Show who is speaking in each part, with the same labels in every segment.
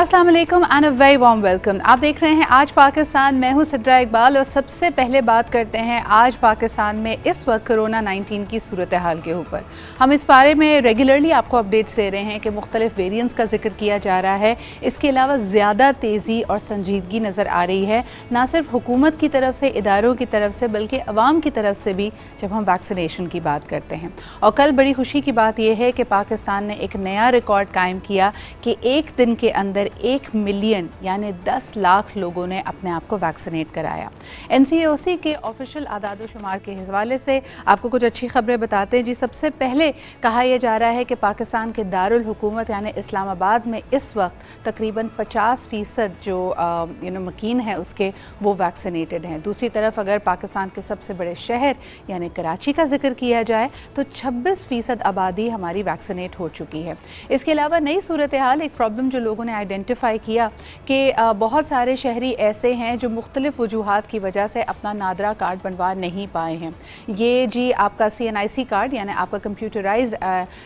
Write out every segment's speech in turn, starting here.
Speaker 1: अस्सलाम वालेकुम and a very warm welcome. आप देख रहे हैं आज पाकिस्तान। मैं हूं सिद्रा इकबाल और सबसे पहले बात करते हैं आज पाकिस्तान में इस वक्त कोरोना 19 की सूरत हाल के ऊपर। हम इस बारे में रेगुलरली आपको अपडेट्स दे रहे हैं कि मुख्तलिफ वेरिएंट्स का जिक्र किया जा रहा है। इसके अलावा ज़्यादा तेज़ी और संजीदगी नज़र आ रही है, ना सिर्फ हुकूमत की तरफ से, इदारों की तरफ से, बल्कि अवाम की तरफ से भी जब हम वैक्सीनेशन की बात करते हैं। और कल बड़ी खुशी की बात यह है कि पाकिस्तान ने एक नया रिकॉर्ड कायम किया कि एक दिन के अंदर 1 मिलियन यानी 10 लाख लोगों ने अपने आप को वैक्सीनेट कराया। NCOC के ऑफिशियल आदाद शुमार के हवाले से आपको कुछ अच्छी खबरें बताते हैं जी। सबसे पहले कहा यह जा रहा है कि पाकिस्तान के दारुल हुकूमत यानी इस्लामाबाद में इस वक्त तकरीबन 50% जो मकीन है उसके वो वैक्सीनेटेड हैं। दूसरी तरफ अगर पाकिस्तान के सबसे बड़े शहर यानी कराची का जिक्र किया जाए तो 26% आबादी हमारी वैक्सीनेट हो चुकी है। इसके अलावा नई सूरत हाल, एक प्रॉब्लम जो लोगों ने आइडेंटिफाई किया कि बहुत सारे शहरी ऐसे हैं जो मुख्तलिफ वजूहात की वजह से अपना नादरा कार्ड बनवा नहीं पाए हैं। ये जी आपका CNIC कार्ड यानी आपका कंप्यूटराइज्ड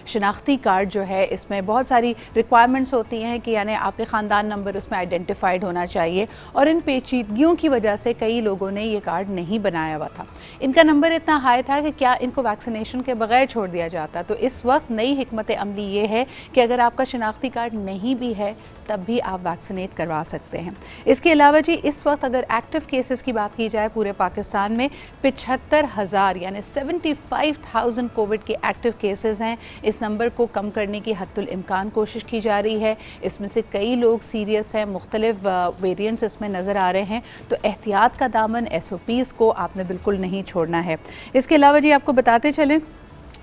Speaker 1: शनाख्ती कार्ड जो है, इसमें बहुत सारी रिक्वायरमेंट्स होती हैं कि यानी आपके ख़ानदान नंबर उसमें आइडेंटिफाइड होना चाहिए, और इन पेचीदगियों की वजह से कई लोगों ने ये कार्ड नहीं बनाया हुआ था। इनका नंबर इतना हाई था कि क्या इनको वैक्सीनेशन के बगैर छोड़ दिया जाता। तो इस वक्त नई हिकमत अमली ये है कि अगर आपका शनाख्ती कार्ड नहीं भी है तब भी आप वैक्सीनेट करवा सकते हैं। इसके अलावा जी इस वक्त अगर एक्टिव केसेस की बात की जाए पूरे पाकिस्तान में 75,000 यानी 75,000 कोविड के एक्टिव केसेस हैं। इस नंबर को कम करने की हद्दुल इम्कान कोशिश की जा रही है। इसमें से कई लोग सीरियस हैं, मुख्तलिफ वेरिएंट्स इसमें नज़र आ रहे हैं। तो एहतियात का दामन, SOPs को आपने बिल्कुल नहीं छोड़ना है। इसके अलावा जी आपको बताते चलें,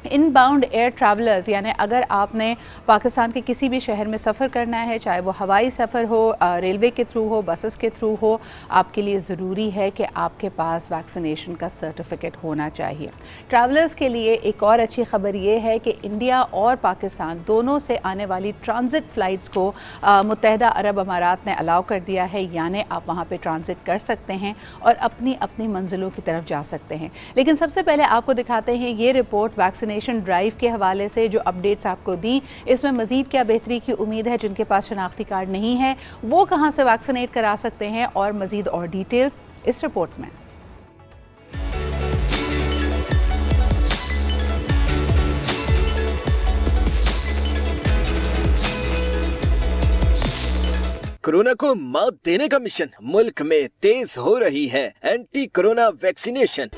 Speaker 1: इनबाउंड एयर ट्रैवलर्स यानी अगर आपने पाकिस्तान के किसी भी शहर में सफ़र करना है, चाहे वो हवाई सफ़र हो, रेलवे के थ्रू हो, बसेस के थ्रू हो, आपके लिए ज़रूरी है कि आपके पास वैक्सीनेशन का सर्टिफिकेट होना चाहिए। ट्रैवलर्स के लिए एक और अच्छी खबर ये है कि इंडिया और पाकिस्तान दोनों से आने वाली ट्रांजिट फ़्लाइट्स को मुत्तहदा अरब अमारात ने अलाउ कर दिया है, यानी आप वहाँ पर ट्रांजिट कर सकते हैं और अपनी अपनी मंजिलों की तरफ जा सकते हैं। लेकिन सबसे पहले आपको दिखाते हैं ये रिपोर्ट वैक्सीनेशन ड्राइव के हवाले से जो अपडेट्स आपको दी। इसमें मज़ीद क्या बेहतरी की उम्मीद है। जिनके पास शनाख्ती कार्ड नहीं है वो कहां से वैक्सीनेट करा सकते हैं, और मज़ीद और डिटेल्स इस रिपोर्ट में।
Speaker 2: कोरोना को मात देने का मिशन, मुल्क में तेज हो रही है anti corona vaccination.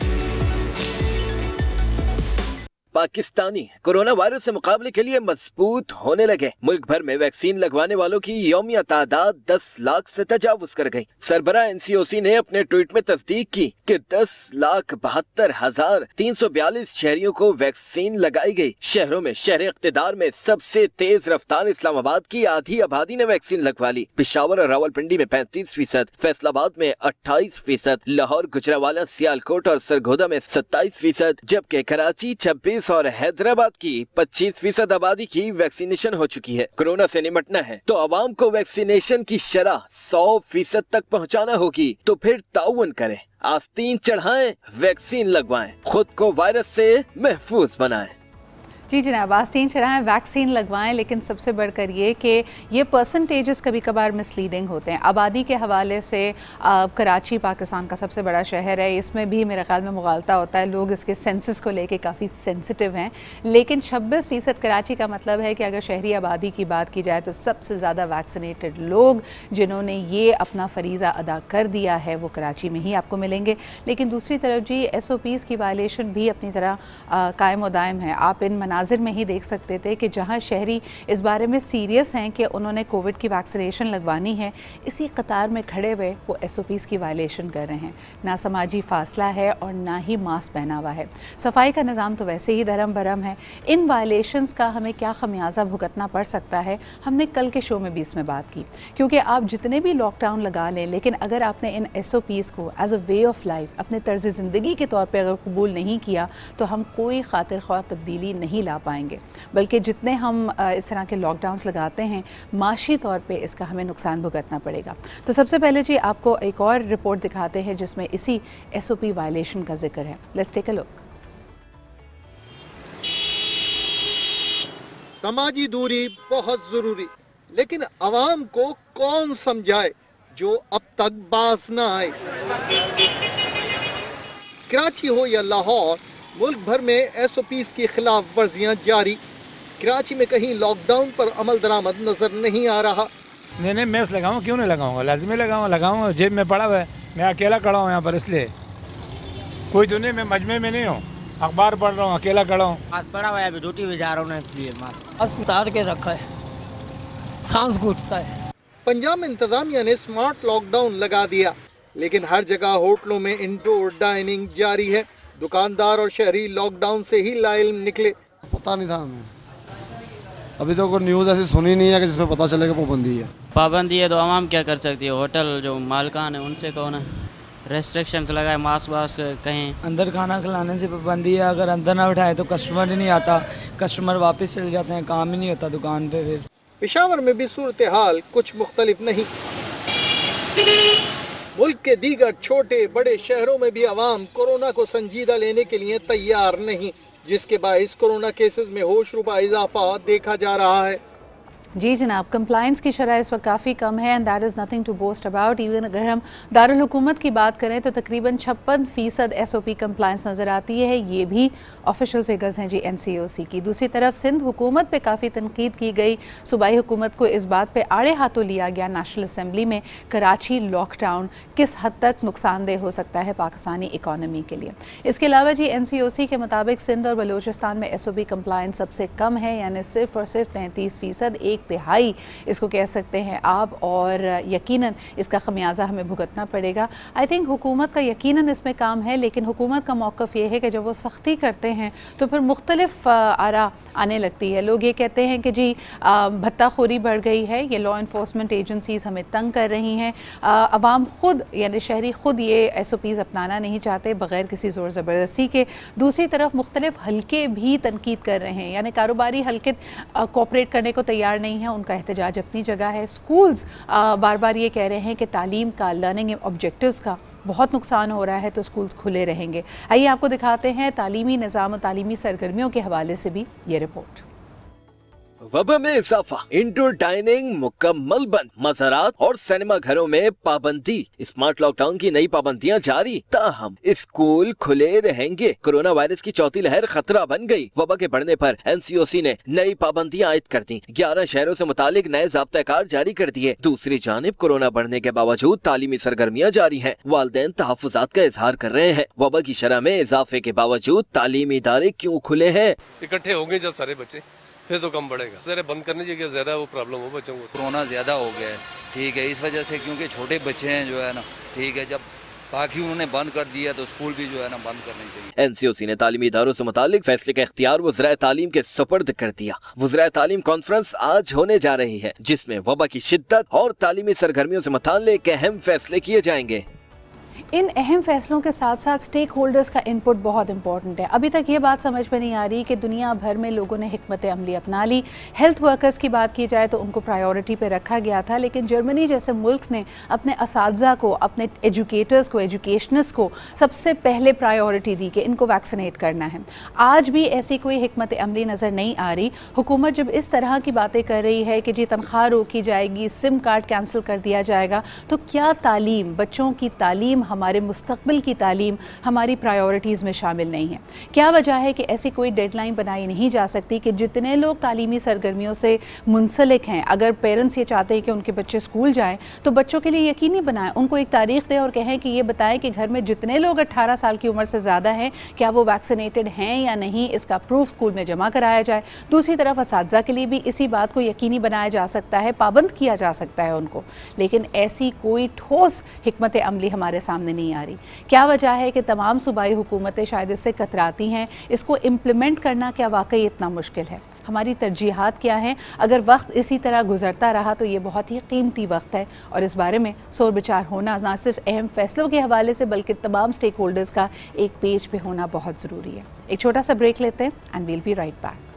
Speaker 2: Pakistani corona virus से मुकाबले के लिए मजबूत होने लगे। मुल्क भर में वैक्सीन लगवाने वालों की यौमिया तादाद 10 लाख से तजावुज कर गई। सरबरा NCOC ने अपने ट्वीट में तस्दीक की कि 10,72,342 शहरियों को वैक्सीन लगाई गई। शहरों में शहर इख्तिदार में सबसे तेज रफ्तार इस्लामाबाद की आधी आबादी ने वैक्सीन लगवा ली। पेशावर और रावलपिंडी में 35%, फैसलाबाद में 28%, लाहौर, गुजरावाला, सियालकोट और सरगोदा में 27%, जबकि कराची 26 और हैदराबाद की 25% आबादी की वैक्सीनेशन हो चुकी है। कोरोना से निपटना है तो आवाम को वैक्सीनेशन की शरह 100% तक पहुंचाना होगी। तो फिर ताउन करें, आस्तीन चढ़ाएं, वैक्सीन लगवाएं, खुद को वायरस से महफूज बनाएं।
Speaker 1: जी जनाब, आस्तीन चढ़ाएं, वैक्सीन लगवाएं, लेकिन सबसे बढ़कर ये कि ये परसेंटेजेस कभी कभार मिसलीडिंग होते हैं। आबादी के हवाले से कराची पाकिस्तान का सबसे बड़ा शहर है, इसमें भी मेरे ख्याल में मुगालता होता है, लोग इसके सेंसस को लेके काफ़ी सेंसिटिव हैं। लेकिन 26% कराची का मतलब है कि अगर शहरी आबादी की बात की जाए तो सबसे ज़्यादा वैक्सीनेटेड लोग जिन्होंने ये अपना फरीज़ा अदा कर दिया है वो कराची में ही आपको मिलेंगे। लेकिन दूसरी तरफ जी SOPs की वायलेशन भी अपनी तरह कायम व दायम है। आप इन नाज़िर में ही देख सकते थे कि जहां शहरी इस बारे में सीरियस हैं कि उन्होंने कोविड की वैक्सीनेशन लगवानी है, इसी कतार में खड़े हुए वो SOPs की वायलेशन कर रहे हैं। ना समाजी फासला है और ना ही मास्क पहना हुआ है। सफाई का निज़ाम तो वैसे ही धर्म भरम है। इन वायलेशंस का हमें क्या खमियाजा भुगतना पड़ सकता है, हमने कल के शो में भी इसमें बात की। क्योंकि आप जितने भी लॉकडाउन लगा लें, लेकिन अगर आपने इन SOPs को as a way of life, अपने तर्ज ज़िंदगी के तौर पर अगर कबूल नहीं किया तो हम कोई खातिर ख्वाह तब्दीली नहीं ला पाएंगे। बल्कि जितने हम इस तरह के लॉकडाउन्स लगाते हैं, माशी तौर पे इसका हमें नुकसान भुगतना पड़ेगा। तो सबसे पहले जी आपको एक और रिपोर्ट दिखाते हैं जिसमें इसी SOP वायलेशन का जिक्र है। Let's take a look.
Speaker 3: समाजी दूरी बहुत जरूरी। लेकिन अवाम को कौन समझाए जो अब तक बाज न आए। कराची हो या लाहौर, मुल्क भर में SOPs की खिलाफ वर्जियां जारी। कराची में कहीं लॉकडाउन पर अमल दरामद नजर नहीं आ रहा।
Speaker 4: नहीं मैं लगाऊँ, क्यों नहीं लगाऊंगा, लाजमी लगाऊंगा, जेब में पड़ा हुआ है, मैं अकेला खड़ा हूँ यहाँ पर, इसलिए कोई तो नहीं, मैं मजमे में नहीं हूँ, अखबार पढ़ रहा हूँ, अकेला खड़ा हूँ।
Speaker 5: आज पड़ा हुआ है, अभी ड्यूटी भी जा रहा हूँ ना, इसलिए
Speaker 6: मास्क उतार के रखा है, सांस घुटता है।
Speaker 3: पंजाब इंतजामिया ने स्मार्ट लॉकडाउन लगा दिया, लेकिन हर जगह होटलों में इंडोर डाइनिंग जारी है। दुकानदार और शहरी लॉकडाउन से ही लाइल्म निकले।
Speaker 7: पता नहीं था हमें, अभी तो कोई न्यूज़ ऐसी सुनी नहीं है कि जिसमें पता चले कि पाबंदी है।
Speaker 5: पाबंदी है तो आवाम क्या कर सकती है, होटल जो मालिकान है उनसे कहो ना, रेस्ट्रिक्शंस लगाए, मास्क वास्क, कहीं
Speaker 6: अंदर खाना खिलाने से पाबंदी है, अगर अंदर ना उठाए तो कस्टमर ही नहीं आता, कस्टमर वापस चले जाते हैं, काम ही नहीं होता दुकान पे। फिर
Speaker 3: पेशावर में भी सूरत हाल कुछ मुख्तलिफ नहीं। मुल्क के दीगर छोटे बड़े शहरों में भी अवाम कोरोना को संजीदा लेने के लिए तैयार नहीं, जिसके बाइस कोरोना केसेस में होश रुबा इजाफा देखा जा रहा है।
Speaker 1: जी जनाब, कंप्लाइंस की शरह इस वक्त काफ़ी कम है and that is nothing to boast about. Even अगर हम दारुल हुकूमत की बात करें तो तकरीबन 56% SOP कंप्लाइंस नज़र आती है। ये भी ऑफिशियल फिगर्स हैं जी NCOC की। दूसरी तरफ सिंध हुकूमत पे काफ़ी तनकीद की गई, सूबाई हुकूमत को इस बात पे आड़े हाथों लिया गया नेशनल असम्बली में, कराची लॉकडाउन किस हद तक नुकसानदेह हो सकता है पाकिस्तानी इकॉनमी के लिए। इसके अलावा जी NCOC के मुताबिक सिंध और बलूचिस्तान में SOP कंप्लाइंस सबसे कम है, यानी सिर्फ और सिर्फ 33%, 1/3 इसको कह सकते हैं आप, और यकीनन इसका खमियाजा हमें भुगतना पड़ेगा। आई थिंक हुकूमत का यकीनन इसमें काम है, लेकिन हुकूमत का मौक़िफ़ ये है कि जब वो सख्ती करते हैं तो फिर मुख्तलिफ आरा आने लगती है। लोग ये कहते हैं कि जी भत्ताखोरी बढ़ गई है, ये लॉ इन्फोर्समेंट एजेंसीज़ हमें तंग कर रही हैं, अवाम खुद यानी शहरी खुद ये SOPs अपनाना नहीं चाहते बग़ैर किसी ज़ोर ज़बरदस्ती के। दूसरी तरफ मुख्तलिफ हल्के भी तनकीद कर रहे हैं, यानी कारोबारी हल्के कोऑपरेट करने को तैयार नहीं है, उनका एहतजाज अपनी जगह है। स्कूल्स बार बार ये कह रहे हैं कि तालीम का, लर्निंग ऑब्जेक्टिव्स का बहुत नुकसान हो रहा है, तो स्कूल्स खुले रहेंगे। आइए आपको दिखाते हैं तालीमी निज़ाम और तालीमी सरगर्मियों के हवाले से भी ये रिपोर्ट।
Speaker 2: वबा में इजाफा, इंडोर डाइनिंग मुकम्मल बंद, मज़ारात और सिनेमा घरों में पाबंदी, स्मार्ट लॉकडाउन की नई पाबंदियां जारी, ताहम स्कूल खुले रहेंगे। कोरोना वायरस की चौथी लहर खतरा बन गई। वबा के बढ़ने पर NCOC ने नई पाबंदियां आयद कर दी, 11 शहरों से मुतालिक नए ज़ाब्ता-ए-कार जारी कर दिए। दूसरी जानिब कोरोना बढ़ने के बावजूद तालीमी सरगर्मियां जारी हैं। वालिदैन तहफ़्फ़ुज़ात का इजहार कर रहे हैं। वबा की शरह में इजाफे के बावजूद तालीमी इदारे क्यों खुले हैं?
Speaker 8: इकट्ठे होंगे जब सारे बच्चे फिर तो कम बढ़ेगा, जरा बंद करने की ज्यादा वो प्रॉब्लम हो बच्चों को।
Speaker 9: कोरोना ज्यादा हो गया है, ठीक है, इस वजह से, क्योंकि छोटे बच्चे हैं जो है ना, ठीक है, जब बाकी उन्होंने बंद कर दिया तो स्कूल भी जो है ना बंद करने चाहिए।
Speaker 2: NCOC ने तालीमी इदारों से मुतालिक फैसले का इख्तियार वज़राए तालीम के सुपर्द कर दिया। वज़राए तालीम कॉन्फ्रेंस आज होने जा रही है, जिसमें वबा की शिद्दत और तालीमी सरगर्मियों से मुताल्लिक अहम फैसले किए जाएंगे।
Speaker 1: इन अहम फैसलों के साथ साथ स्टेक होल्डर्स का इनपुट बहुत इंपॉर्टेंट है। अभी तक ये बात समझ में नहीं आ रही कि दुनिया भर में लोगों ने हिकमत अमली अपना ली। हेल्थ वर्कर्स की बात की जाए तो उनको प्रायोरिटी पे रखा गया था, लेकिन जर्मनी जैसे मुल्क ने अपने असातिज़ा को, अपने एजुकेटर्स को, एजुकेशनिस्ट को सबसे पहले प्रायोरिटी दी कि इनको वैक्सीनेट करना है। आज भी ऐसी कोई हिकमत अमली नज़र नहीं आ रही। हुकूमत जब इस तरह की बातें कर रही है कि जी तनख्वाह रोकी जाएगी, सिम कार्ड कैंसिल कर दिया जाएगा, तो क्या तालीम, बच्चों की तालीम, हमारे मुस्तकबिल की तालीम हमारी प्रायोरिटीज़ में शामिल नहीं है? क्या वजह है कि ऐसी कोई डेडलाइन बनाई नहीं जा सकती कि जितने लोग तालीमी सरगर्मियों से मुंसलिक हैं, अगर पेरेंट्स ये चाहते हैं कि उनके बच्चे स्कूल जाएं तो बच्चों के लिए यकीनी बनाएं, उनको एक तारीख दें और कहें कि ये बताएं कि घर में जितने लोग 18 साल की उम्र से ज़्यादा हैं क्या वो वैक्सीनेटेड हैं या नहीं, इसका प्रूफ स्कूल में जमा कराया जाए। दूसरी तरफ असातिज़ा के लिए भी इसी बात को यकीनी बनाया जा सकता है, पाबंद किया जा सकता है उनको, लेकिन ऐसी कोई ठोस हिकमत अमली हमारे सामने नहीं आ रही। क्या वजह है कि तमाम सूबाई हुकूमतें शायद इससे कतराती हैं? इसको इम्प्लीमेंट करना क्या वाकई इतना मुश्किल है? हमारी तरजीहात क्या हैं? अगर वक्त इसी तरह गुजरता रहा तो ये बहुत ही कीमती वक्त है और इस बारे में सोच विचार होना ना सिर्फ अहम फैसलों के हवाले से बल्कि तमाम स्टेक होल्डर्स का एक पेज पे होना बहुत ज़रूरी है। एक छोटा सा ब्रेक लेते हैं and we'll be right back.